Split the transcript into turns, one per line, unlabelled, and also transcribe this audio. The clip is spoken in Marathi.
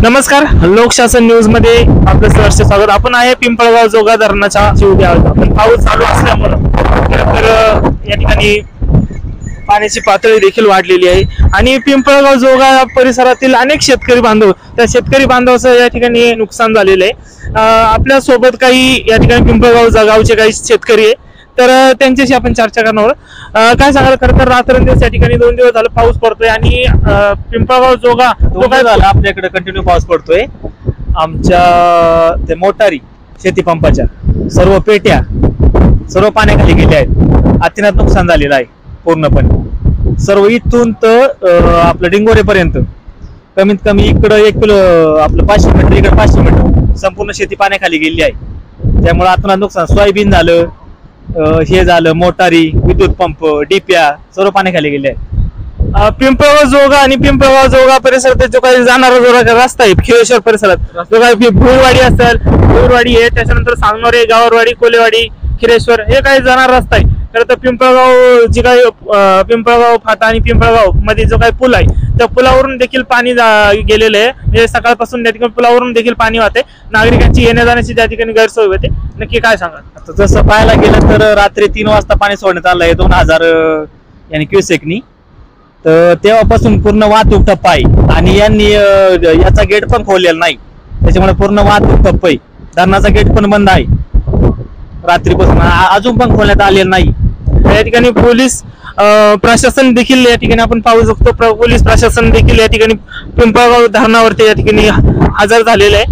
नमस्कार, लोकशासन न्यूज मध्ये आपलं सहर्ष स्वागत. आपण आहे पिंपळगाव जोगा धरणाच्या शिवडी आहोत. आपण पाऊस चालू असल्यामुळं तर या ठिकाणी पाण्याची पातळी देखील वाढलेली आहे आणि पिंपळगाव जोगा परिसरातील अनेक शेतकरी बांधव, त्या शेतकरी बांधवाचं या ठिकाणी नुकसान झालेलं आहे. आपल्या सोबत काही या ठिकाणी पिंपळगाव गावचे काही शेतकरी आहे, तर त्यांच्याशी आपण चर्चा करणार. काय सांगाल? खरं तर रात्रंदिवस या ठिकाणी 2 दिवस झालं पाऊस पडतोय आणि पिंपळगाव जोगा
काय झालं, आपल्याकडे कंटिन्यू पाऊस पडतोय. आमच्या ते मोटारी शेती पंपाच्या सर्व पेट्या सर्व पाण्याखाली गेल्या आहेत. अतिनात नुकसान झालेलं आहे पूर्णपणे. सर्व इथून तर आपलं डिंगोरेपर्यंत कमीत कमी इकडं 1 किलो आपलं 500 मीटर, इकडे 500 मीटर संपूर्ण शेती पाण्याखाली गेली आहे. त्यामुळे अतिनात नुकसान, सोयाबीन झालं, हे झालं, मोटारी, विद्युत पंप, डिप्या सर्व पाण्याखाली गेले आहे.
पिंपळगाव जोगा आणि पिंपळगाव जोगा परिसरात जो काही जाणारा जो रस्ता आहे खिळेश्वर परिसरात, जो काही भुईरवाडी असेल, भुईरवाडी आहे, त्याच्यानंतर सांगनोरे, गावरवाडी, कोलेवाडी, खिरेश्वर हे काही जाणारा रस्ता आहे. खरं तर पिंपळगाव जे काही पिंपळगाव फाटा आणि पिंपळगाव मध्ये जो काही पूल आहे त्या पुलावरून देखील पाणी गेलेलं आहे. म्हणजे सकाळपासून त्या ठिकाणी पुलावरून देखील पाणी वाहते. नागरिकांची येण्या जाण्याची त्या ठिकाणी गैरसोय होते. नक्की काय सांगा?
आता जसं पाहायला गेलं तर रात्री 3 वाजता पाणी सोडण्यात आलं आहे 2000 क्युसेकनी. तर तेव्हापासून पूर्ण वाहतूक ठप्प आहे आणि यांनी याचा गेट पण खोललेला नाही, त्याच्यामुळे पूर्ण वाहतूक ठप्प आहे. धरणाचा गेट पण बंद आहे रात्रीपासून, अजून पण खोलण्यात आलेलं नाही.
या ठिकाणी पोलीस प्रशासन देखील या ठिकाणी आपण पाहू शकतो. पोलीस प्रशासन देखील या ठिकाणी पिंपळगाव धरणावरती या ठिकाणी हजर झालेलं आहे.